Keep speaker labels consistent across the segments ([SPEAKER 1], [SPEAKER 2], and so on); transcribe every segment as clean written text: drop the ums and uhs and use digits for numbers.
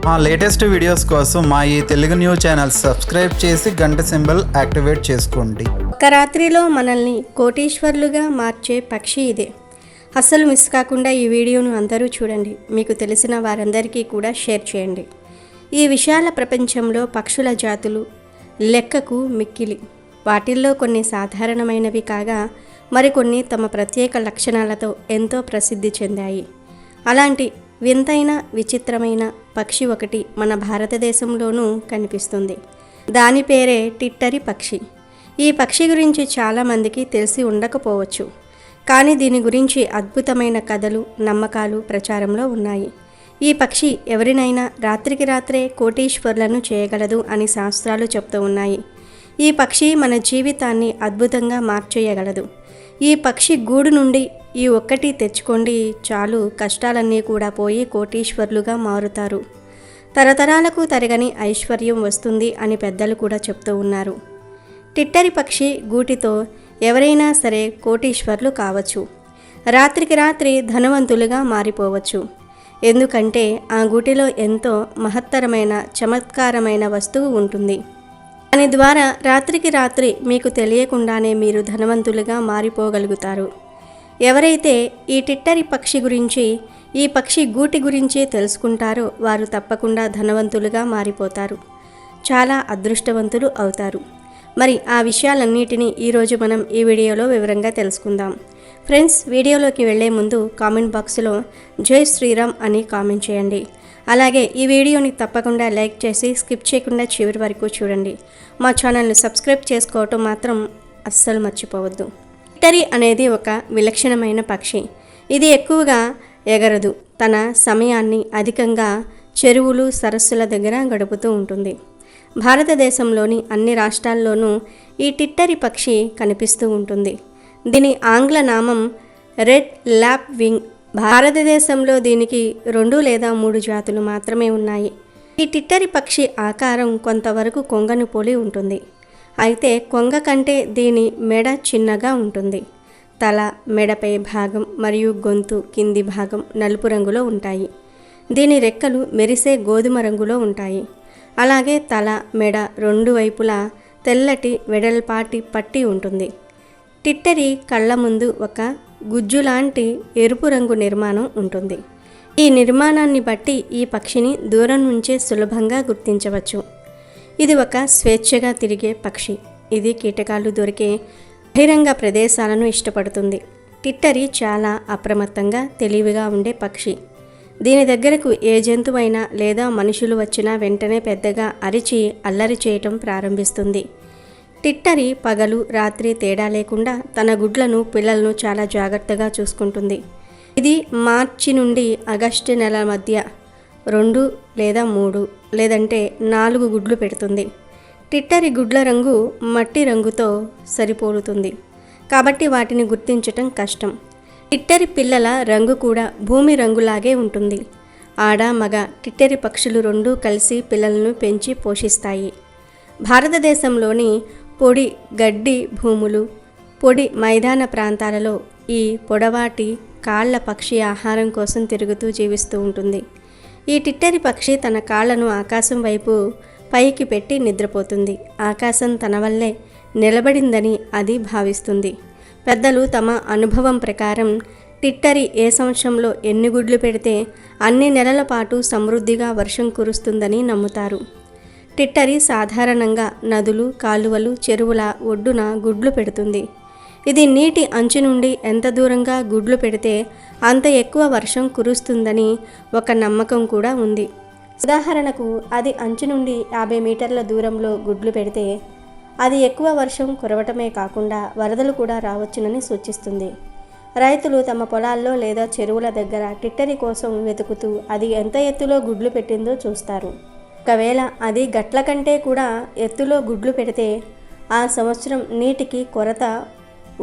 [SPEAKER 1] మా latest videos కోసం మా ఈ తెలుగు న్యూస్ ఛానల్ సబ్స్క్రైబ్ చేసి గంట సింబల్ యాక్టివేట్ చేసుకోండి.
[SPEAKER 2] ఒక రాత్రిలో మనల్ని కోటీశ్వర్లుగా మార్చే పక్షి ఇదే. అస్సలు మిస్ కాకుండా ఈ వీడియోను అందరూ చూడండి. మీకు తెలిసిన వారందరికీ కూడా షేర్ చేయండి. ఈ విశాల ప్రపంచంలో పక్షుల జాతులు లెక్కకు మిక్కిలి. వాటిల్లో కొన్ని సాధారణమైనవి కాగా మరికొన్ని తమ ప్రత్యేక లక్షణాలతో ఎంతో ప్రసిద్ధి చెందాయి. అలాంటి వింతైన విచిత్రమైన పక్షి ఒకటి మన భారతదేశంలోనూ కనిపిస్తుంది. దాని పేరే టిట్టరి పక్షి. ఈ పక్షి గురించి చాలామందికి తెలిసి ఉండకపోవచ్చు, కానీ దీని గురించి అద్భుతమైన కథలు, నమ్మకాలు ప్రచారంలో ఉన్నాయి. ఈ పక్షి ఎవరినైనా రాత్రికి రాత్రే కోటీశ్వర్లను చేయగలదు అని శాస్త్రాలు చెప్తూ ఉన్నాయి. ఈ పక్షి మన జీవితాన్ని అద్భుతంగా మార్చేయగలదు. ఈ పక్షి గూడు నుండి ఈ ఒక్కటి తెచ్చుకోండి చాలు, కష్టాలన్నీ కూడా పోయి కోటీశ్వర్లుగా మారుతారు. తరతరాలకు తరగని ఐశ్వర్యం వస్తుంది అని పెద్దలు కూడా చెప్తూ ఉన్నారు. టిట్టరి పక్షి గూటితో ఎవరైనా సరే కోటీశ్వర్లు కావచ్చు. రాత్రికి రాత్రి ధనవంతులుగా మారిపోవచ్చు. ఎందుకంటే ఆ గూటిలో ఎంతో మహత్తరమైన చమత్కారమైన వస్తువు ఉంటుంది. దాని ద్వారా రాత్రికి రాత్రి మీకు తెలియకుండానే మీరు ధనవంతులుగా మారిపోగలుగుతారు. ఎవరైతే ఈ టిట్టరి పక్షి గురించి, ఈ పక్షి గూటి గురించి తెలుసుకుంటారో వారు తప్పకుండా ధనవంతులుగా మారిపోతారు, చాలా అదృష్టవంతులు అవుతారు. మరి ఆ విషయాలన్నిటినీ ఈరోజు మనం ఈ వీడియోలో వివరంగా తెలుసుకుందాం. ఫ్రెండ్స్, వీడియోలోకి వెళ్లే ముందు కామెంట్ బాక్స్లో జై శ్రీరామ్ అని కామెంట్ చేయండి. అలాగే ఈ వీడియోని తప్పకుండా లైక్ చేసి స్కిప్ చేయకుండా చివరి వరకు చూడండి. మా ఛానల్ని సబ్స్క్రైబ్ చేసుకోవటం మాత్రం అస్సలు మర్చిపోవద్దు. టిట్టరి అనేది ఒక విలక్షణమైన పక్షి. ఇది ఎక్కువగా ఎగరదు. తన సమయాన్ని అధికంగా చెరువులు, సరస్సుల దగ్గర గడుపుతూ ఉంటుంది. భారతదేశంలోని అన్ని రాష్ట్రాల్లోనూ ఈ టిట్టరి పక్షి కనిపిస్తూ ఉంటుంది. దీని ఆంగ్ల నామం రెడ్ ల్యాప్ వింగ్. భారతదేశంలో దీనికి 2 లేదా 3 జాతులు మాత్రమే ఉన్నాయి. ఈ టిట్టరి పక్షి ఆకారం కొంతవరకు కొంగను పోలి ఉంటుంది. అయితే కొంగ కంటే దీని మెడ చిన్నగా ఉంటుంది. తల, మెడపై భాగం మరియు గొంతు కింది భాగం నలుపు రంగులో ఉంటాయి. దీని రెక్కలు మెరిసే గోధుమ రంగులో ఉంటాయి. అలాగే తల, మెడ 2 వైపులా తెల్లటి వెడల్పాటి పట్టి ఉంటుంది. టిట్టరి కళ్ళ ముందు ఒక గుజ్జులాంటి ఎరుపు రంగు నిర్మాణం ఉంటుంది. ఈ నిర్మాణాన్ని బట్టి ఈ పక్షిని దూరం నుంచే సులభంగా గుర్తించవచ్చు. ఇది ఒక స్వేచ్ఛగా తిరిగే పక్షి. ఇది కీటకాలు దొరికే బహిరంగ ప్రదేశాలను ఇష్టపడుతుంది. టిట్టరి చాలా అప్రమత్తంగా తెలివిగా ఉండే పక్షి. దీని దగ్గరకు ఏ జంతువైనా లేదా మనుషులు వచ్చినా వెంటనే పెద్దగా అరిచి అల్లరి చేయటం ప్రారంభిస్తుంది. టిట్టరి పగలు రాత్రి తేడా లేకుండా తన గుడ్లను, పిల్లలను చాలా జాగ్రత్తగా చూసుకుంటుంది. ఇది మార్చి నుండి ఆగస్టు నెల మధ్య 2 లేదా 3 లేదంటే 4 గుడ్లు పెడుతుంది. టిట్టరి గుడ్ల రంగు మట్టి రంగుతో సరిపోలుతుంది కాబట్టి వాటిని గుర్తించటం కష్టం. టిట్టరి పిల్లల రంగు కూడా భూమి రంగులాగే ఉంటుంది. ఆడ, మగ టిట్టరి పక్షులు 2 కలిసి పిల్లలను పెంచి పోషిస్తాయి. భారతదేశంలోని పొడి గడ్డి భూములు, పొడి మైదాన ప్రాంతాలలో ఈ పొడవాటి కాళ్ల పక్షి ఆహారం కోసం తిరుగుతూ జీవిస్తూ ఉంటుంది. ఈ టిట్టరి పక్షి తన కాళ్లను ఆకాశం వైపు పైకి పెట్టి నిద్రపోతుంది. ఆకాశం తన వల్లే నిలబడిందని అది భావిస్తుంది. పెద్దలు తమ అనుభవం ప్రకారం టిట్టరి ఏ సంవత్సరంలో ఎన్ని గుడ్లు పెడితే అన్ని నెలల పాటు సమృద్ధిగా వర్షం కురుస్తుందని నమ్ముతారు. టిట్టరి సాధారణంగా నదులు, కాలువలు, చెరువుల ఒడ్డున గుడ్లు పెడుతుంది. ఇది నీటి అంచు నుండి ఎంత దూరంగా గుడ్లు పెడితే అంత ఎక్కువ వర్షం కురుస్తుందని ఒక నమ్మకం కూడా ఉంది. ఉదాహరణకు అది అంచు నుండి 50 మీటర్ల దూరంలో గుడ్లు పెడితే అది ఎక్కువ వర్షం కురవటమే కాకుండా వరదలు కూడా రావచ్చునని సూచిస్తుంది. రైతులు తమ పొలాల్లో లేదా చెరువుల దగ్గర టిట్టరి కోసం వెతుకుతూ అది ఎంత ఎత్తులో గుడ్లు పెట్టిందో చూస్తారు. ఒకవేళ అది గట్ల కంటే కూడా ఎత్తులో గుడ్లు పెడితే ఆ సంవత్సరం నీటికి కొరత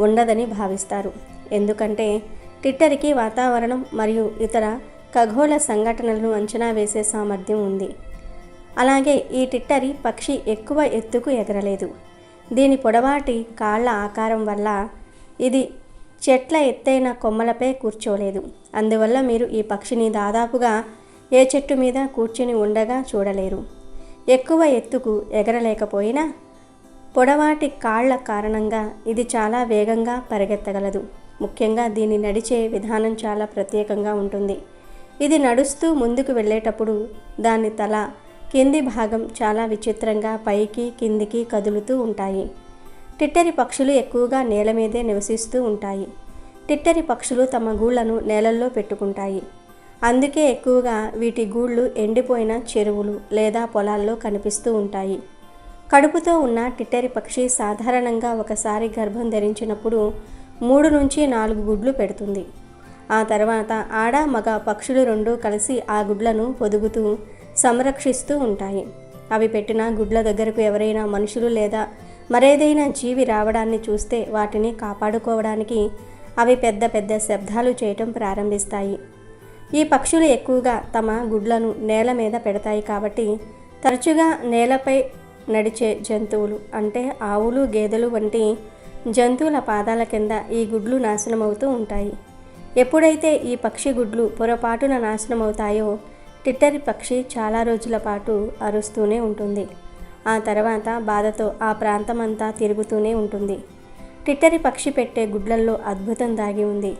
[SPEAKER 2] ఉండదని భావిస్తారు. ఎందుకంటే టిట్టరికి వాతావరణం మరియు ఇతర ఖగోళ సంఘటనలను అంచనా వేసే సామర్థ్యం ఉంది. అలాగే ఈ టిట్టరి పక్షి ఎక్కువ ఎత్తుకు ఎగరలేదు. దీని పొడవాటి కాళ్ల ఆకారం వల్ల ఇది చెట్ల ఎత్తైన కొమ్మలపై కూర్చోలేదు. అందువల్ల మీరు ఈ పక్షిని దాదాపుగా ఏ చెట్టు మీద కూర్చుని ఉండగా చూడలేరు. ఎక్కువ ఎత్తుకు ఎగరలేకపోయినా పొడవాటి కాళ్ల కారణంగా ఇది చాలా వేగంగా పరిగెత్తగలదు. ముఖ్యంగా దీని నడిచే విధానం చాలా ప్రత్యేకంగా ఉంటుంది. ఇది నడుస్తూ ముందుకు వెళ్ళేటప్పుడు దాని తల కింది భాగం చాలా విచిత్రంగా పైకి కిందికి కదులుతూ ఉంటాయి. టిట్టరి పక్షులు ఎక్కువగా నేల మీదే నివసిస్తూ ఉంటాయి. టిట్టరి పక్షులు తమ గూళ్లను నేలల్లో పెట్టుకుంటాయి. అందుకే ఎక్కువగా వీటి గూళ్ళు ఎండిపోయిన చెరువులు లేదా పొలాల్లో కనిపిస్తూ ఉంటాయి. కడుపుతో ఉన్న టిట్టరి పక్షి సాధారణంగా ఒకసారి గర్భం ధరించినప్పుడు 3 నుంచి 4 గుడ్లు పెడుతుంది. ఆ తర్వాత ఆడ మగ పక్షులు రెండూ కలిసి ఆ గుడ్లను పొదుగుతూ సంరక్షిస్తూ ఉంటాయి. అవి పెట్టిన గుడ్ల దగ్గరకు ఎవరైనా మనుషులు లేదా మరేదైనా జీవి రావడాన్ని చూస్తే వాటిని కాపాడుకోవడానికి అవి పెద్ద పెద్ద శబ్దాలు చేయటం ప్రారంభిస్తాయి. ఈ పక్షులు ఎక్కువగా తమ గుడ్లను నేల మీద పెడతాయి కాబట్టి తరచుగా నేలపై నడిచే జంతువులు అంటే ఆవులు, గేదెలు వంటి జంతువుల పాదాల కింద ఈ గుడ్లు నాశనమవుతూ ఉంటాయి. ఎప్పుడైతే ఈ పక్షి గుడ్లు పొరపాటున నాశనమవుతాయో టిట్టరి పక్షి చాలా రోజుల పాటు అరుస్తూనే ఉంటుంది. ఆ తర్వాత బాధతో ఆ ప్రాంతమంతా తిరుగుతూనే ఉంటుంది. టిట్టరి పక్షి పెట్టే గుడ్లల్లో అద్భుతం దాగి ఉంది.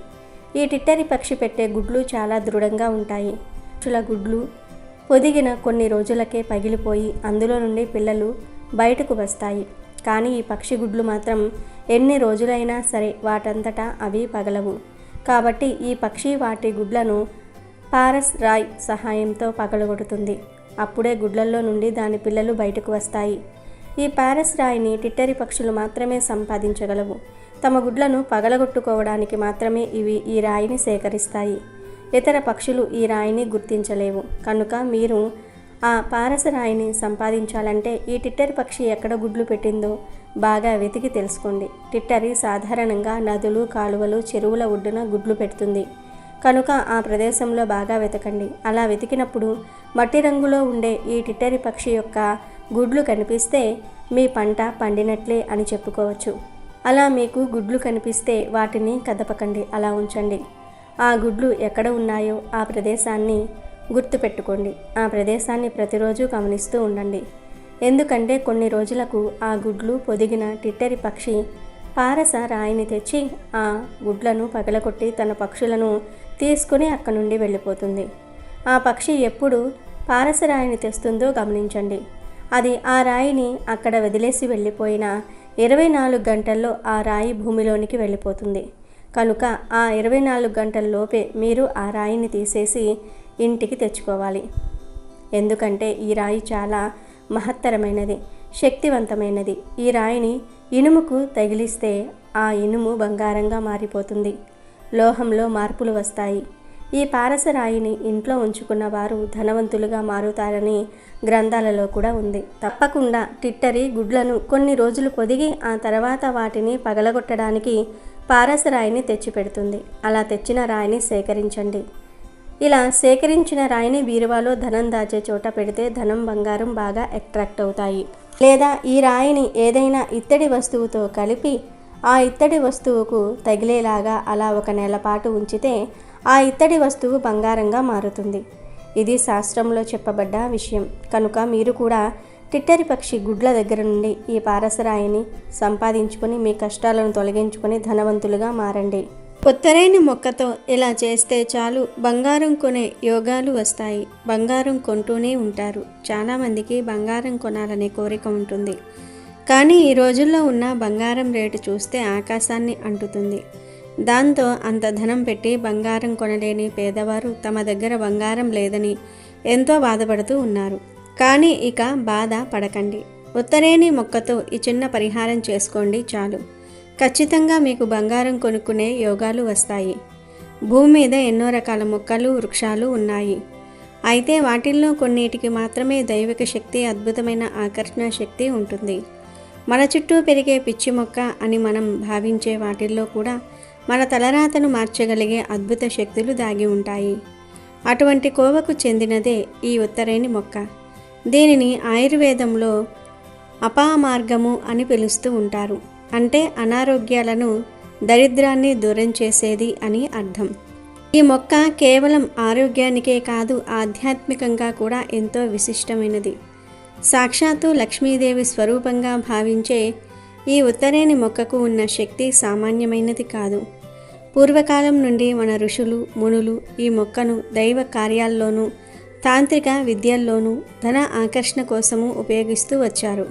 [SPEAKER 2] ఈ టిట్టరి పక్షి పెట్టే గుడ్లు చాలా దృఢంగా ఉంటాయి. పక్షుల గుడ్లు పొదిగిన కొన్ని రోజులకే పగిలిపోయి అందులో నుండి పిల్లలు బయటకు వస్తాయి. కానీ ఈ పక్షి గుడ్లు మాత్రం ఎన్ని రోజులైనా సరే వాటంతటా అవి పగలవు. కాబట్టి ఈ పక్షి వాటి గుడ్లను పారస్ రాయ్ సహాయంతో పగలగొడుతుంది. అప్పుడే గుడ్లల్లో నుండి దాని పిల్లలు బయటకు వస్తాయి. ఈ పారస్ రాయిని టిట్టరి పక్షులు మాత్రమే సంపాదించగలవు. తమ గుడ్లను పగలగొట్టుకోవడానికి మాత్రమే ఇవి ఈ రాయిని సేకరిస్తాయి. ఇతర పక్షులు ఈ రాయిని గుర్తించలేవు. కనుక మీరు ఆ పారస రాయిని సంపాదించాలంటే ఈ టిట్టరి పక్షి ఎక్కడ గుడ్లు పెట్టిందో బాగా వెతికి తెలుసుకోండి. టిట్టరి సాధారణంగా నదులు, కాలువలు, చెరువుల ఒడ్డున గుడ్లు పెడుతుంది. కనుక ఆ ప్రదేశంలో బాగా వెతకండి. అలా వెతికినప్పుడు మట్టి రంగులో ఉండే ఈ టిట్టరి పక్షి యొక్క గుడ్లు కనిపిస్తే మీ పంట పండినట్లే అని చెప్పుకోవచ్చు. అలా మీకు గుడ్లు కనిపిస్తే వాటిని కదపకండి, అలా ఉంచండి. ఆ గుడ్లు ఎక్కడ ఉన్నాయో ఆ ప్రదేశాన్ని గుర్తుపెట్టుకోండి. ఆ ప్రదేశాన్ని ప్రతిరోజు గమనిస్తూ ఉండండి. ఎందుకంటే కొన్ని రోజులకు ఆ గుడ్లు పొదిగిన టిట్టరి పక్షి పారస రాయిని తెచ్చి ఆ గుడ్లను పగలగొట్టి తన పక్షులను తీసుకుని అక్కడి నుండి వెళ్ళిపోతుంది. ఆ పక్షి ఎప్పుడు పారస రాయిని తెస్తుందో గమనించండి. అది ఆ రాయిని అక్కడ వదిలేసి వెళ్ళిపోయిన 24 గంటల్లో ఆ రాయి భూమిలోనికి వెళ్ళిపోతుంది. కనుక ఆ 24 గంటల్లోపే మీరు ఆ రాయిని తీసేసి ఇంటికి తెచ్చుకోవాలి. ఎందుకంటే ఈ రాయి చాలా మహత్తరమైనది, శక్తివంతమైనది. ఈ రాయిని ఇనుముకు తగిలిస్తే ఆ ఇనుము బంగారంగా మారిపోతుంది. లోహంలో మార్పులు వస్తాయి. ఈ పారస రాయిని ఇంట్లో ఉంచుకున్న వారు ధనవంతులుగా మారుతారని గ్రంథాలలో కూడా ఉంది. తప్పకుండా టిట్టరి గుడ్లను కొన్ని రోజులు పొదిగి ఆ తర్వాత వాటిని పగలగొట్టడానికి పారస రాయిని తెచ్చిపెడుతుంది. అలా తెచ్చిన రాయిని సేకరించండి. ఇలా సేకరించిన రాయిని బీరువాలో ధనం దాచే చోట పెడితే ధనం, బంగారం బాగా అట్రాక్ట్ అవుతాయి. లేదా ఈ రాయిని ఏదైనా ఇత్తడి వస్తువుతో కలిపి ఆ ఇత్తడి వస్తువుకు తగిలేలాగా అలా 1 నెల పాటు ఉంచితే ఆ ఇత్తడి వస్తువు బంగారంగా మారుతుంది. ఇది శాస్త్రంలో చెప్పబడ్డ విషయం. కనుక మీరు కూడా టిట్టరి పక్షి గుడ్ల దగ్గర నుండి ఈ పారసరాయిని సంపాదించుకొని మీ కష్టాలను తొలగించుకొని ధనవంతులుగా మారండి. ఉత్తరేణి మొక్కతో ఇలా చేస్తే చాలు బంగారం కొనే యోగాలు వస్తాయి. బంగారం కొంటూనే ఉంటారు. చాలామందికి బంగారం కొనాలనే కోరిక ఉంటుంది. కానీ ఈ రోజుల్లో ఉన్న బంగారం రేటు చూస్తే ఆకాశాన్ని అంటుతుంది. దాంతో అంత ధనం పెట్టి బంగారం కొనలేని పేదవారు తమ దగ్గర బంగారం లేదని ఎంతో బాధపడుతూ ఉన్నారు. కానీ ఇక బాధ పడకండి. ఉత్తరేణి మొక్కతో ఈ చిన్న పరిహారం చేసుకోండి చాలు. ఖచ్చితంగా మీకు బంగారం కొనుక్కునే యోగాలు వస్తాయి. భూమి మీద ఎన్నో రకాల మొక్కలు, వృక్షాలు ఉన్నాయి. అయితే వాటిల్లో కొన్నిటికి మాత్రమే దైవిక శక్తి, అద్భుతమైన ఆకర్షణ శక్తి ఉంటుంది. మన చుట్టూ పెరిగే పిచ్చి మొక్క అని మనం భావించే వాటిల్లో కూడా మన తలరాతను మార్చగలిగే అద్భుత శక్తులు దాగి ఉంటాయి. అటువంటి కోవకు చెందినదే ఈ ఉత్తరేణి మొక్క. దీనిని ఆయుర్వేదంలో అపామార్గము అని పిలుస్తూ ఉంటారు. అంటే అనారోగ్యాలను, దరిద్రాన్ని దూరం చేసేది అని అర్థం. ఈ మొక్క కేవలం ఆరోగ్యానికే కాదు, ఆధ్యాత్మికంగా కూడా ఎంతో విశిష్టమైనది. సాక్షాత్తు లక్ష్మీదేవి స్వరూపంగా భావించే ఈ ఉత్తరేణి మొక్కకు ఉన్న శక్తి సామాన్యమైనది కాదు. పూర్వకాలం నుండి మన ఋషులు, మునులు ఈ మొక్కను దైవ కార్యాల్లోనూ, తాంత్రిక విద్యల్లోనూ ధన ఆకర్షణ కోసము ఉపయోగిస్తూ వచ్చారు.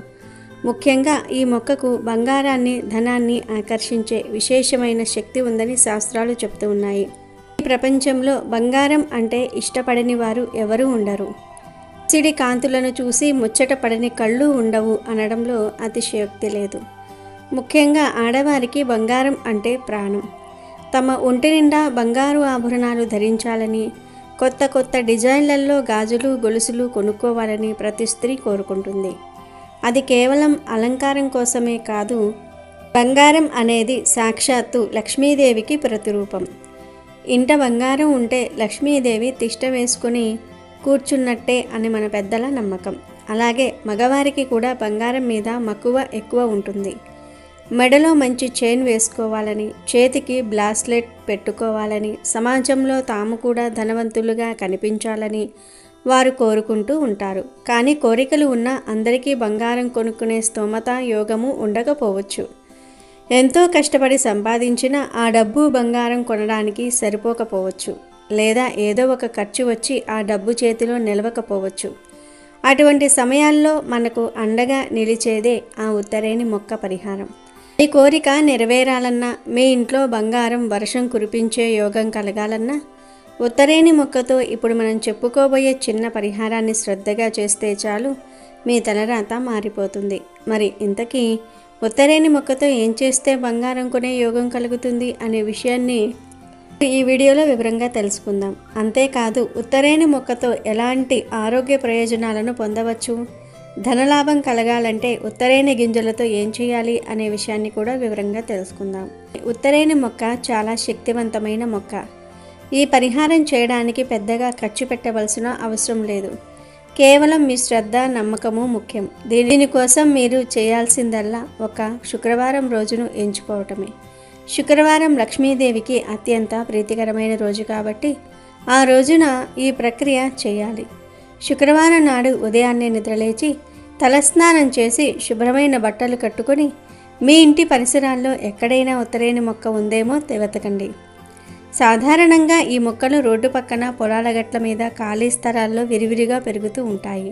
[SPEAKER 2] ముఖ్యంగా ఈ మొక్కకు బంగారాన్ని, ధనాన్ని ఆకర్షించే విశేషమైన శక్తి ఉందని శాస్త్రాలు చెప్తూ ఉన్నాయి. ఈ ప్రపంచంలో బంగారం అంటే ఇష్టపడని వారు ఎవరూ ఉండరు. సిడి కాంతులను చూసి ముచ్చట పడని కళ్ళు ఉండవు అనడంలో అతిశయోక్తి లేదు. ముఖ్యంగా ఆడవారికి బంగారం అంటే ప్రాణం. తమ ఒంటి నిండా బంగారు ఆభరణాలు ధరించాలని, కొత్త కొత్త డిజైన్లలో గాజులు, గొలుసులు కొనుక్కోవాలని ప్రతి స్త్రీ కోరుకుంటుంది. అది కేవలం అలంకారం కోసమే కాదు, బంగారం అనేది సాక్షాత్తు లక్ష్మీదేవికి ప్రతిరూపం. ఇంట బంగారం ఉంటే లక్ష్మీదేవి తిష్ట వేసుకుని కూర్చున్నట్టే అని మన పెద్దల నమ్మకం. అలాగే మగవారికి కూడా బంగారం మీద మక్కువ ఎక్కువ ఉంటుంది. మెడలో మంచి చైన్ వేసుకోవాలని, చేతికి బ్రాస్లెట్ పెట్టుకోవాలని, సమాజంలో తాము కూడా ధనవంతులుగా కనిపించాలని వారు కోరుకుంటూ ఉంటారు. కానీ కోరికలు ఉన్న అందరికీ బంగారం కొనుక్కునే స్తోమత, యోగము ఉండకపోవచ్చు. ఎంతో కష్టపడి సంపాదించిన ఆ డబ్బు బంగారం కొనడానికి సరిపోకపోవచ్చు, లేదా ఏదో ఒక ఖర్చు వచ్చి ఆ డబ్బు చేతిలో నిలవకపోవచ్చు. అటువంటి సమయాల్లో మనకు అండగా నిలిచేదే ఆ ఉత్తరేణి మొక్క పరిహారం. మీ కోరిక నెరవేరాలన్నా, మీ ఇంట్లో బంగారం వర్షం కురిపించే యోగం కలగాలన్నా ఉత్తరేణి మొక్కతో ఇప్పుడు మనం చెప్పుకోబోయే చిన్న పరిహారాన్ని శ్రద్ధగా చేస్తే చాలు, మీ తలరాత మారిపోతుంది. మరి ఇంతకీ ఉత్తరేణి మొక్కతో ఏం చేస్తే బంగారం కొనే యోగం కలుగుతుంది అనే విషయాన్ని ఈ వీడియోలో వివరంగా తెలుసుకుందాం. అంతేకాదు ఉత్తరేణి మొక్కతో ఎలాంటి ఆరోగ్య ప్రయోజనాలను పొందవచ్చు, ధనలాభం కలగాలంటే ఉత్తరేణి గింజలతో ఏం చేయాలి అనే విషయాన్ని కూడా వివరంగా తెలుసుకుందాం. ఉత్తరేణి మొక్క చాలా శక్తివంతమైన మొక్క. ఈ పరిహారం చేయడానికి పెద్దగా ఖర్చు పెట్టవలసిన అవసరం లేదు. కేవలం మీ శ్రద్ధ, నమ్మకము ముఖ్యం. దీనికోసం మీరు చేయాల్సిందల్లా ఒక శుక్రవారం రోజును ఎంచుకోవటమే. శుక్రవారం లక్ష్మీదేవికి అత్యంత ప్రీతికరమైన రోజు కాబట్టి ఆ రోజున ఈ ప్రక్రియ చేయాలి. శుక్రవారం నాడు ఉదయాన్నే నిద్రలేచి తలస్నానం చేసి శుభ్రమైన బట్టలు కట్టుకొని మీ ఇంటి పరిసరాల్లో ఎక్కడైనా ఉత్తరేణి మొక్క ఉందేమో వెతకండి. సాధారణంగా ఈ మొక్కలు రోడ్డు పక్కన, పొలాల గట్ల మీద, ఖాళీ స్థలాల్లో విరివిరిగా పెరుగుతూ ఉంటాయి.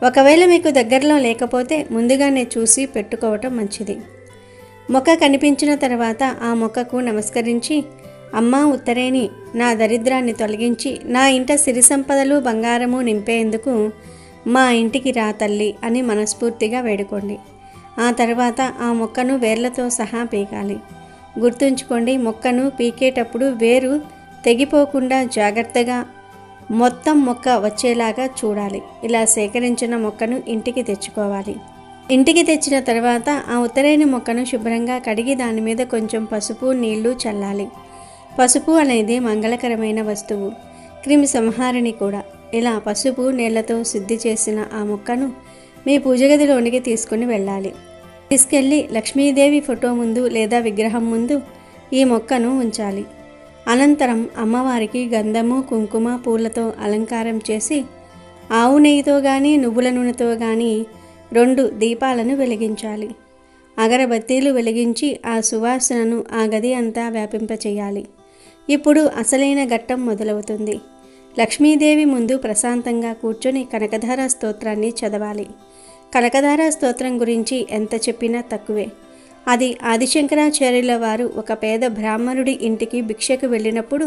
[SPEAKER 2] ఒకవేళ మీకు దగ్గరలో లేకపోతే ముందుగానే చూసి పెట్టుకోవటం మంచిది. మొక్క కనిపించిన తర్వాత ఆ మొక్కకు నమస్కరించి, అమ్మా ఉత్తరేణి, నా దరిద్రాన్ని తొలగించి నా ఇంట సిరి సంపదలు, బంగారము నింపేందుకు మా ఇంటికి రా తల్లి అని మనస్ఫూర్తిగా వేడుకోండి. ఆ తర్వాత ఆ మొక్కను వేర్లతో సహా పీకాలి. గుర్తుంచుకోండి, మొక్కను పీకేటప్పుడు వేరు తెగిపోకుండా జాగ్రత్తగా మొత్తం మొక్క వచ్చేలాగా చూడాలి. ఇలా సేకరించిన మొక్కను ఇంటికి తెచ్చుకోవాలి. ఇంటికి తెచ్చిన తర్వాత ఆ ఉత్తరేణి మొక్కను శుభ్రంగా కడిగి దాని మీద కొంచెం పసుపు, నీళ్లు చల్లాలి. పసుపు అనేది మంగళకరమైన వస్తువు, క్రిమి సంహారిణి కూడా. ఇలా పసుపు నీళ్లతో శుద్ధి చేసిన ఆ మొక్కను మీ పూజగదిలోనికి తీసుకుని వెళ్ళాలి. తీసుకెళ్ళి లక్ష్మీదేవి ఫోటో ముందు లేదా విగ్రహం ముందు ఈ మొక్కను ఉంచాలి. అనంతరం అమ్మవారికి గంధము, కుంకుమ, పూలతో అలంకారం చేసి ఆవు నెయ్యితో కానీ, నువ్వుల నూనెతో కానీ 2 దీపాలను వెలిగించాలి. అగరబత్తీలు వెలిగించి ఆ సువాసనను ఆ గది అంతా వ్యాపింపచేయాలి. ఇప్పుడు అసలైన ఘట్టం మొదలవుతుంది. లక్ష్మీదేవి ముందు ప్రశాంతంగా కూర్చొని కనకధార స్తోత్రాన్ని చదవాలి. కనకధార స్తోత్రం గురించి ఎంత చెప్పినా తక్కువే. అది ఆదిశంకరాచార్యుల వారు ఒక పేద బ్రాహ్మణుడి ఇంటికి భిక్షకు వెళ్ళినప్పుడు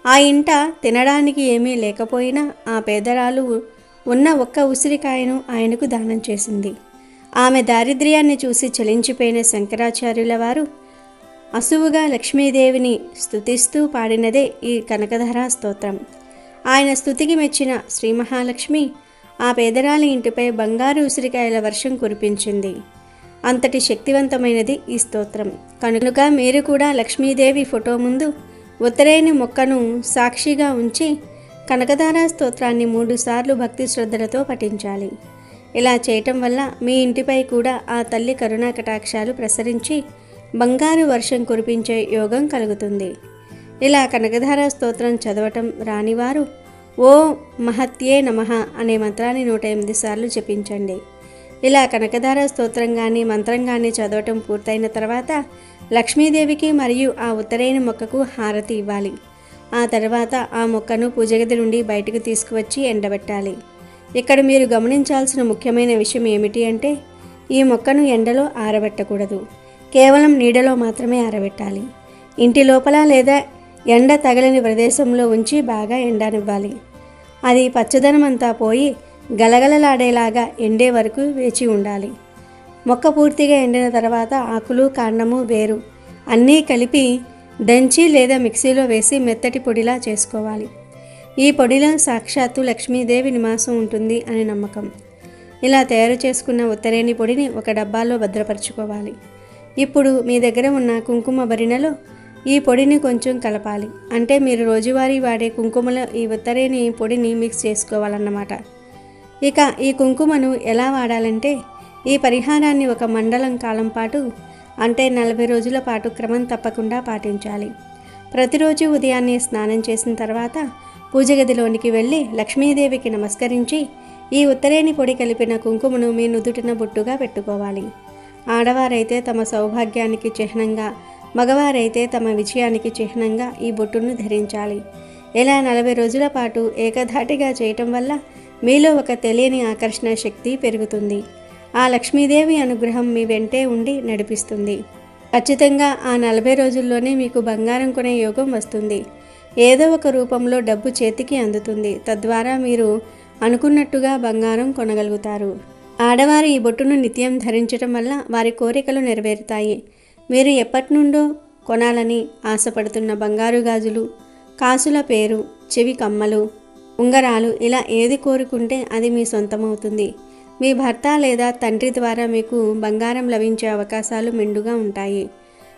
[SPEAKER 2] ఆ ఇంట తినడానికి ఏమీ లేకపోయినా ఆ పేదరాలు ఉన్న ఒక్క ఉసిరికాయను ఆయనకు దానం చేసింది. ఆమె దారిద్ర్యాన్ని చూసి చలించిపోయిన శంకరాచార్యుల వారు అసువుగా లక్ష్మీదేవిని స్తుతిస్తూ పాడినదే ఈ కనకధార స్తోత్రం. ఆయన స్తుతికి మెచ్చిన శ్రీ మహాలక్ష్మి ఆ పేదరాలి ఇంటిపై బంగారు ఉసిరికాయల వర్షం కురిపించింది. అంతటి శక్తివంతమైనది ఈ స్తోత్రం. కనుక మీరు కూడా లక్ష్మీదేవి ఫోటో ముందు ఉత్తరేణి మొక్కను సాక్షిగా ఉంచి కనకధార స్తోత్రాన్ని 3 సార్లు భక్తి శ్రద్ధలతో పఠించాలి. ఇలా చేయటం వల్ల మీ ఇంటిపై కూడా ఆ తల్లి కరుణా కటాక్షాలు ప్రసరించి బంగారు వర్షం కురిపించే యోగం కలుగుతుంది. ఇలా కనకధార స్తోత్రం చదవటం రానివారు ఓ మహత్యే నమః అనే మంత్రాన్ని 108 సార్లు జపించండి. ఇలా కనకధార స్తోత్రం కానీ మంత్రం కానీ చదవటం పూర్తయిన తర్వాత లక్ష్మీదేవికి మరియు ఆ ఉత్తరేణి మొక్కకు హారతి ఇవ్వాలి. ఆ తర్వాత ఆ మొక్కను పూజగది నుండి బయటకు తీసుకువచ్చి ఎండబెట్టాలి. ఇక్కడ మీరు గమనించాల్సిన ముఖ్యమైన విషయం ఏమిటి అంటే ఈ మొక్కను ఎండలో ఆరబెట్టకూడదు. కేవలం నీడలో మాత్రమే ఆరబెట్టాలి. ఇంటి లోపల లేదా ఎండ తగలని ప్రదేశంలో ఉంచి బాగా ఎండనివ్వాలి. అది పచ్చదనం అంతా పోయి గలగలలాడేలాగా ఎండే వరకు వేచి ఉండాలి. మొక్క పూర్తిగా ఎండిన తర్వాత ఆకులు, కాండము, వేరు అన్నీ కలిపి దంచి లేదా మిక్సీలో వేసి మెత్తటి పొడిలా చేసుకోవాలి. ఈ పొడిలో సాక్షాత్తు లక్ష్మీదేవి నివాసం ఉంటుంది అని నమ్మకం. ఇలా తయారు చేసుకున్న ఉత్తరేణి పొడిని ఒక డబ్బాలో భద్రపరచుకోవాలి. ఇప్పుడు మీ దగ్గర ఉన్న కుంకుమ భరిణెలో ఈ పొడిని కొంచెం కలపాలి. అంటే మీరు రోజువారీ వాడే కుంకుమలో ఈ ఉత్తరేణి పొడిని మిక్స్ చేసుకోవాలన్నమాట. ఇక ఈ కుంకుమను ఎలా వాడాలంటే ఈ పరిహారాన్ని ఒక మండలం కాలం పాటు అంటే 40 రోజుల పాటు క్రమం తప్పకుండా పాటించాలి. ప్రతిరోజు ఉదయాన్నే స్నానం చేసిన తర్వాత పూజగదిలోనికి వెళ్ళి లక్ష్మీదేవికి నమస్కరించి ఈ ఉత్తరేణి పొడి కలిపిన కుంకుమను మీ నుదుటిన బొట్టుగా పెట్టుకోవాలి. ఆడవారైతే తమ సౌభాగ్యానికి చిహ్నంగా, మగవారైతే తమ విజయానికి చిహ్నంగా ఈ బొట్టును ధరించాలి. ఇలా 40 రోజుల పాటు ఏకధాటిగా చేయటం వల్ల మీలో ఒక తెలియని ఆకర్షణ శక్తి పెరుగుతుంది. ఆ లక్ష్మీదేవి అనుగ్రహం మీ వెంటే ఉండి నడిపిస్తుంది. ఖచ్చితంగా ఆ 40 రోజుల్లోనే మీకు బంగారం కొనే యోగం వస్తుంది. ఏదో ఒక రూపంలో డబ్బు చేతికి అందుతుంది. తద్వారా మీరు అనుకున్నట్టుగా బంగారం కొనగలుగుతారు. ఆడవారు ఈ బొట్టును నిత్యం ధరించడం వల్ల వారి కోరికలు నెరవేరుతాయి. మీరు ఎప్పటి నుండో కొనాలని ఆశపడుతున్న బంగారు గాజులు, కాసుల పేరు, చెవి కమ్మలు, ఉంగరాలు ఇలా ఏది కోరుకుంటే అది మీ సొంతమవుతుంది. మీ భర్త లేదా తండ్రి ద్వారా మీకు బంగారం లభించే అవకాశాలు మెండుగా ఉంటాయి.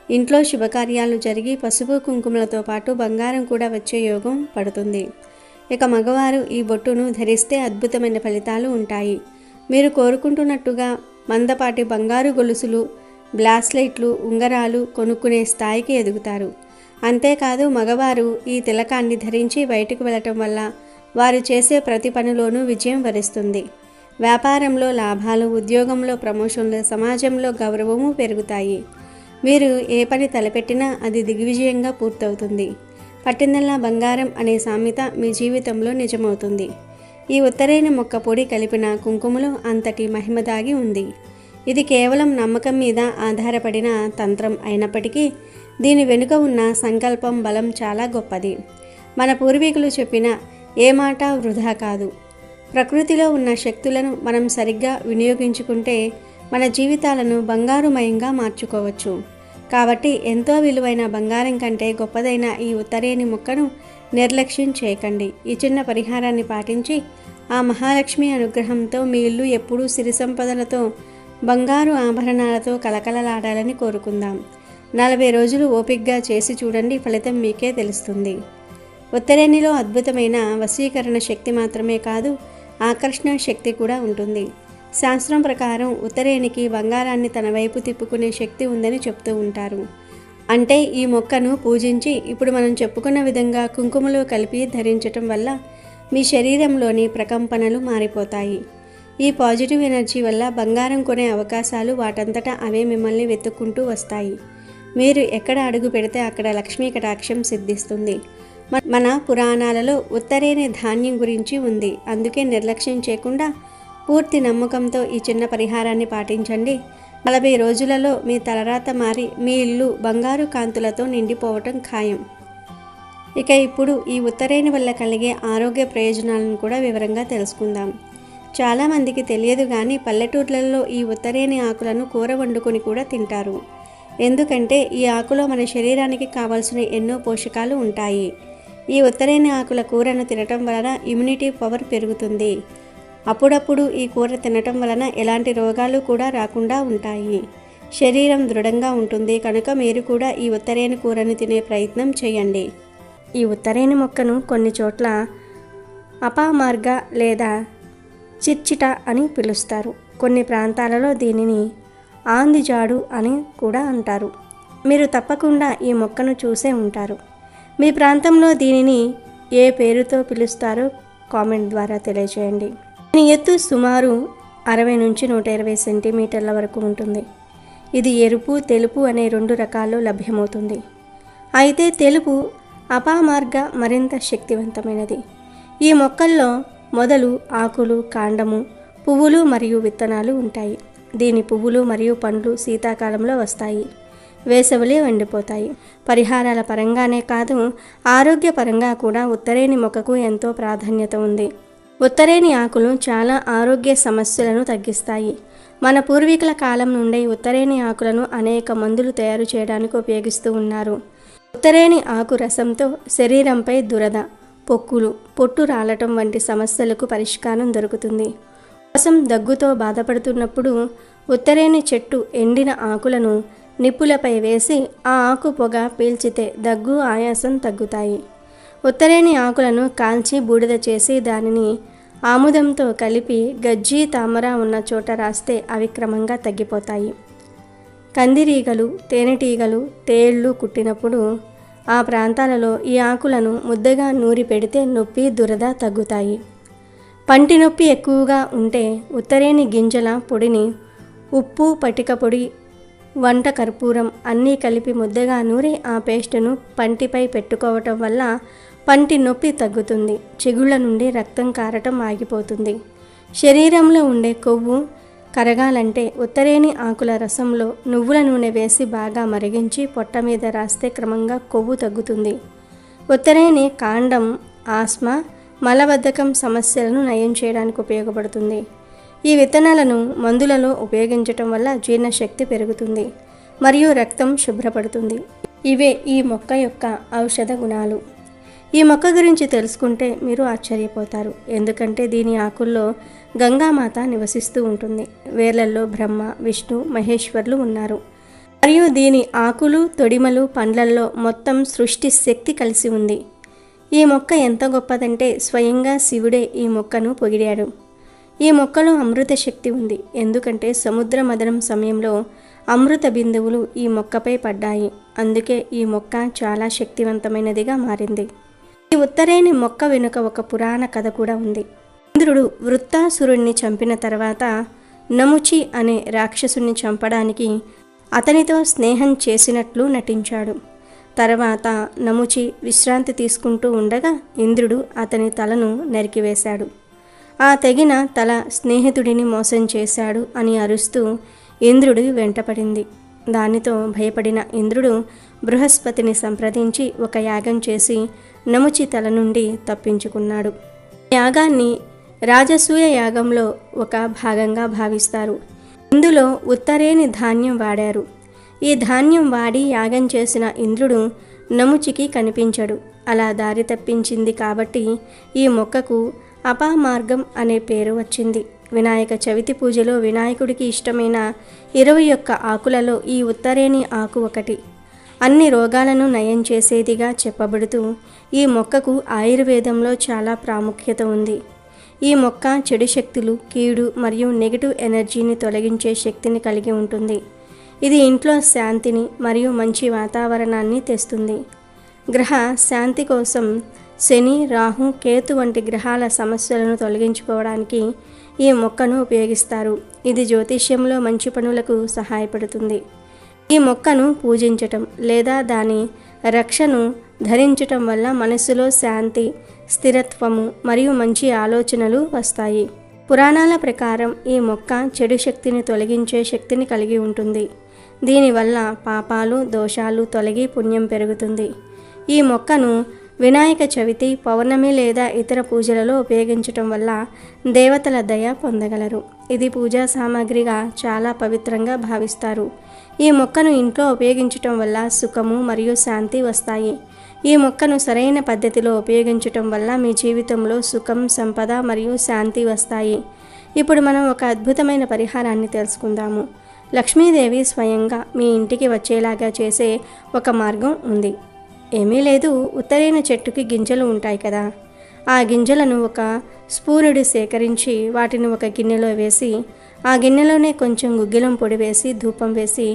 [SPEAKER 2] ఇంట్లో శుభకార్యాలు జరిగి పసుపు కుంకుమలతో పాటు బంగారం కూడా వచ్చే యోగం పడుతుంది. ఇక మగవారు ఈ బొట్టును ధరిస్తే అద్భుతమైన ఫలితాలు ఉంటాయి. మీరు కోరుకుంటున్నట్టుగా మందపాటి బంగారు గొలుసులు, బ్రాస్లెట్లు, ఉంగరాలు కొనుక్కునే స్థాయికి ఎదుగుతారు. అంతేకాదు మగవారు ఈ తిలకాన్ని ధరించి బయటకు వెళ్ళటం వల్ల వారు చేసే ప్రతి పనిలోనూ విజయం వరిస్తుంది. వ్యాపారంలో లాభాలు, ఉద్యోగంలో ప్రమోషన్లు, సమాజంలో గౌరవము పెరుగుతాయి. మీరు ఏ పని తలపెట్టినా అది దిగ్విజయంగా పూర్తవుతుంది. పట్టిందల్లా బంగారం అనే సామెత మీ జీవితంలో నిజమవుతుంది. ఈ ఉత్తరేణి మొక్క పొడి కలిపిన కుంకుమలో అంతటి మహిమ దాగి ఉంది. ఇది కేవలం నమ్మకం మీద ఆధారపడిన తంత్రం అయినప్పటికీ దీని వెనుక ఉన్న సంకల్పం బలం చాలా గొప్పది. మన పూర్వీకులు చెప్పిన ఏ మాట వృధా కాదు. ప్రకృతిలో ఉన్న శక్తులను మనం సరిగ్గా వినియోగించుకుంటే మన జీవితాలను బంగారుమయంగా మార్చుకోవచ్చు. కాబట్టి ఎంతో విలువైన బంగారం కంటే గొప్పదైన ఈ ఉత్తరేణి మొక్కను నిర్లక్ష్యం చేయకండి. ఈ చిన్న పరిహారాన్ని పాటించి ఆ మహాలక్ష్మి అనుగ్రహంతో మీ ఇల్లు ఎప్పుడూ సిరి సంపదలతో, బంగారు ఆభరణాలతో కలకలలాడాలని కోరుకుందాం. 40 రోజులు ఓపికగా చేసి చూడండి, ఫలితం మీకే తెలుస్తుంది. ఉత్తరేణిలో అద్భుతమైన వశీకరణ శక్తి మాత్రమే కాదు, ఆకర్షణ శక్తి కూడా ఉంటుంది. శాస్త్రం ప్రకారం ఉత్తరేణికి బంగారాన్ని తన వైపు తిప్పుకునే శక్తి ఉందని చెప్తూ ఉంటారు. అంటే ఈ మొక్కను పూజించి ఇప్పుడు మనం చెప్పుకున్న విధంగా కుంకుమలో కలిపి ధరించటం వల్ల మీ శరీరంలోని ప్రకంపనలు మారిపోతాయి. ఈ పాజిటివ్ ఎనర్జీ వల్ల బంగారం కొనే అవకాశాలు వాటంతటా అవే మిమ్మల్ని వెతుక్కుంటూ వస్తాయి. మీరు ఎక్కడ అడుగు పెడితే అక్కడ లక్ష్మీ కటాక్షం సిద్ధిస్తుంది. మన పురాణాలలో ఉత్తరేణి ధాన్యం గురించి ఉంది. అందుకే నిర్లక్ష్యం చేయకుండా పూర్తి నమ్మకంతో ఈ చిన్న పరిహారాన్ని పాటించండి. 40 రోజులలో మీ తలరాత మారి మీ ఇల్లు బంగారు కాంతులతో నిండిపోవటం ఖాయం. ఇక ఇప్పుడు ఈ ఉత్తరేణి వల్ల కలిగే ఆరోగ్య ప్రయోజనాలను కూడా వివరంగా తెలుసుకుందాం. చాలామందికి తెలియదు కానీ పల్లెటూర్లలో ఈ ఉత్తరేణి ఆకులను కూర వండుకొని కూడా తింటారు. ఎందుకంటే ఈ ఆకులో మన శరీరానికి కావాల్సిన ఎన్నో పోషకాలు ఉంటాయి. ఈ ఉత్తరేణి ఆకుల కూరను తినటం వలన ఇమ్యూనిటీ పవర్ పెరుగుతుంది. అప్పుడప్పుడు ఈ కూర తినటం వలన ఎలాంటి రోగాలు కూడా రాకుండా ఉంటాయి. శరీరం దృఢంగా ఉంటుంది. కనుక మీరు కూడా ఈ ఉత్తరేణి కూరను తినే ప్రయత్నం చేయండి. ఈ ఉత్తరేణి మొక్కను కొన్ని చోట్ల అపామార్గ లేదా చిర్చిట అని పిలుస్తారు. కొన్ని ప్రాంతాలలో దీనిని ఆందిజాడు అని కూడా అంటారు. మీరు తప్పకుండా ఈ మొక్కను చూసే ఉంటారు. మీ ప్రాంతంలో దీనిని ఏ పేరుతో పిలుస్తారో కామెంట్ ద్వారా తెలియజేయండి. దీని ఎత్తు సుమారు 60 నుంచి 120 సెంటీమీటర్ల వరకు ఉంటుంది. ఇది ఎరుపు, తెలుపు అనే 2 రకాల్లో లభ్యమవుతుంది. అయితే తెలుపు అపామార్గ మరింత శక్తివంతమైనది. ఈ మొక్కల్లో మొదలు, ఆకులు, కాండము, పువ్వులు మరియు విత్తనాలు ఉంటాయి. దీని పువ్వులు మరియు పండ్లు శీతాకాలంలో వస్తాయి, వేసవిలో ఎండిపోతాయి. పరిహారాల పరంగానే కాదు, ఆరోగ్యపరంగా కూడా ఉత్తరేణి మొక్కకు ఎంతో ప్రాధాన్యత ఉంది. ఉత్తరేణి ఆకులు చాలా ఆరోగ్య సమస్యలను తగ్గిస్తాయి. మన పూర్వీకుల కాలం నుండి ఉత్తరేణి ఆకులను అనేక మందులు తయారు చేయడానికి ఉపయోగిస్తూ ఉన్నారు. ఉత్తరేణి ఆకు రసంతో శరీరంపై దురద, పొక్కులు, పొట్టు రాలటం వంటి సమస్యలకు పరిష్కారం దొరుకుతుంది. రసం దగ్గుతో బాధపడుతున్నప్పుడు ఉత్తరేణి చెట్టు ఎండిన ఆకులను నిప్పులపై వేసి ఆ ఆకు పొగ పీల్చితే దగ్గు, ఆయాసం తగ్గుతాయి. ఉత్తరేణి ఆకులను కాల్చి బూడిద చేసి దానిని ఆముదంతో కలిపి గజ్జి, తామర ఉన్న చోట రాస్తే అవి క్రమంగా తగ్గిపోతాయి. కందిరీగలు, తేనెటీగలు, తేళ్లు కుట్టినప్పుడు ఆ ప్రాంతాలలో ఈ ఆకులను ముద్దగా నూరి పెడితే నొప్పి, దురద తగ్గుతాయి. పంటి నొప్పి ఎక్కువగా ఉంటే ఉత్తరేణి గింజల పొడిని ఉప్పు, పటిక పొడి, వంట కర్పూరం అన్నీ కలిపి ముద్దగా నూరి ఆ పేస్టును పంటిపై పెట్టుకోవటం వల్ల పంటి నొప్పి తగ్గుతుంది. చిగుళ్ళ నుండి రక్తం కారటం ఆగిపోతుంది. శరీరంలో ఉండే కొవ్వు కరగాలంటే ఉత్తరేణి ఆకుల రసంలో నువ్వుల నూనె వేసి బాగా మరిగించి పొట్ట మీద రాస్తే క్రమంగా కొవ్వు తగ్గుతుంది. ఉత్తరేణి కాండం ఆస్మా, మలబద్ధకం సమస్యలను నయం చేయడానికి ఉపయోగపడుతుంది. ఈ విత్తనాలను మందులలో ఉపయోగించటం వల్ల జీర్ణశక్తి పెరుగుతుంది మరియు రక్తం శుభ్రపడుతుంది. ఇవే ఈ మొక్క యొక్క ఔషధ గుణాలు. ఈ మొక్క గురించి తెలుసుకుంటే మీరు ఆశ్చర్యపోతారు. ఎందుకంటే దీని ఆకుల్లో గంగామాత నివసిస్తూ ఉంటుంది. వేర్లల్లో బ్రహ్మ, విష్ణు, మహేశ్వర్లు ఉన్నారు. మరియు దీని ఆకులు, తొడిమలు, పండ్లల్లో మొత్తం సృష్టి శక్తి కలిసి ఉంది. ఈ మొక్క ఎంత గొప్పదంటే స్వయంగా శివుడే ఈ మొక్కను పొగిడాడు. ఈ మొక్కలో అమృత శక్తి ఉంది. ఎందుకంటే సముద్ర మదనం సమయంలో అమృత బిందువులు ఈ మొక్కపై పడ్డాయి. అందుకే ఈ మొక్క చాలా శక్తివంతమైనదిగా మారింది. ఈ ఉత్తరేణి మొక్క వెనుక ఒక పురాణ కథ కూడా ఉంది. ఇంద్రుడు వృత్తాసురుణ్ణి చంపిన తర్వాత నముచి అనే రాక్షసుని చంపడానికి అతనితో స్నేహం చేసినట్లు నటించాడు. తర్వాత నముచి విశ్రాంతి తీసుకుంటూ ఉండగా ఇంద్రుడు అతని తలను నరికివేశాడు. ఆ తెగిన తల స్నేహితుడిని మోసం చేశాడు అని అరుస్తూ ఇంద్రుడి వెంటపడింది. దానితో భయపడిన ఇంద్రుడు బృహస్పతిని సంప్రదించి ఒక యాగం చేసి నముచి తల నుండి తప్పించుకున్నాడు. యాగాన్ని రాజసూయ యాగంలో ఒక భాగంగా భావిస్తారు. ఇందులో ఉత్తరేణి ధాన్యం వాడారు. ఈ ధాన్యం వాడి యాగం చేసిన ఇంద్రుడు నముచికి కనిపించడు. అలా దారి తప్పించింది కాబట్టి ఈ మొక్కకు అపామార్గం అనే పేరు వచ్చింది. వినాయక చవితి పూజలో వినాయకుడికి ఇష్టమైన 21 ఆకులలో ఈ ఉత్తరేణి ఆకు ఒకటి. అన్ని రోగాలను నయం చేసేదిగా చెప్పబడుతూ ఈ మొక్కకు ఆయుర్వేదంలో చాలా ప్రాముఖ్యత ఉంది. ఈ మొక్క చెడు శక్తులు, కీడు మరియు నెగిటివ్ ఎనర్జీని తొలగించే శక్తిని కలిగి ఉంటుంది. ఇది ఇంట్లో శాంతిని మరియు మంచి వాతావరణాన్ని తెస్తుంది. గ్రహ శాంతి కోసం శని, రాహు, కేతు వంటి గ్రహాల సమస్యలను తొలగించుకోవడానికి ఈ మొక్కను ఉపయోగిస్తారు. ఇది జ్యోతిష్యంలో మంచి పనులకు సహాయపడుతుంది. ఈ మొక్కను పూజించటం లేదా దాని రక్షను ధరించటం వల్ల మనసులో శాంతి, స్థిరత్వము మరియు మంచి ఆలోచనలు వస్తాయి. పురాణాల ప్రకారం ఈ మొక్క చెడు శక్తిని తొలగించే శక్తిని కలిగి ఉంటుంది. దీనివల్ల పాపాలు, దోషాలు తొలగి పుణ్యం పెరుగుతుంది. ఈ మొక్కను వినాయక చవితి, పౌర్ణమి లేదా ఇతర పూజలలో ఉపయోగించటం వల్ల దేవతల దయ పొందగలరు. ఇది పూజా సామాగ్రిగా చాలా పవిత్రంగా భావిస్తారు. ఈ మొక్కను ఇంట్లో ఉపయోగించటం వల్ల సుఖము మరియు శాంతి వస్తాయి. ఈ మొక్కను సరైన పద్ధతిలో ఉపయోగించటం వల్ల మీ జీవితంలో సుఖం, సంపద మరియు శాంతి వస్తాయి. ఇప్పుడు మనం ఒక అద్భుతమైన పరిహారాన్ని తెలుసుకుందాము. లక్ష్మీదేవి స్వయంగా మీ ఇంటికి వచ్చేలాగా చేసే ఒక మార్గం ఉంది. ఏమీ లేదు, ఉత్తరేణి చెట్టుకి గింజలు ఉంటాయి కదా, ఆ గింజలను ఒక స్పూనుడు సేకరించి వాటిని ఒక గిన్నెలో వేసి ఆ గిన్నెలోనే కొంచెం గుగ్గిలం పొడి వేసి ధూపం వేసి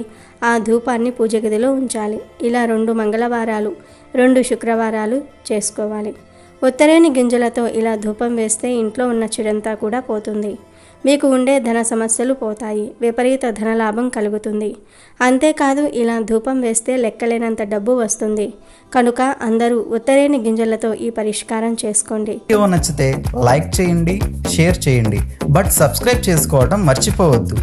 [SPEAKER 2] ఆ ధూపాన్ని పూజ గదిలో ఉంచాలి. ఇలా 2 మంగళవారాలు 2 శుక్రవారాలు చేసుకోవాలి. ఉత్తరేణి గింజలతో ఇలా ధూపం వేస్తే ఇంట్లో ఉన్న చెడంతా కూడా పోతుంది. మీకు ఉండే ధన సమస్యలు పోతాయి. విపరీత ధనలాభం కలుగుతుంది. అంతేకాదు ఇలా ధూపం వేస్తే లెక్కలేనంత డబ్బు వస్తుంది. కనుక అందరూ ఉత్తరేణి గింజలతో ఈ పరిష్కారం చేసుకోండి.
[SPEAKER 1] వీడియో నచ్చితే లైక్ చేయండి, షేర్ చేయండి, బట్ సబ్స్క్రైబ్ చేసుకోవడం మర్చిపోవద్దు.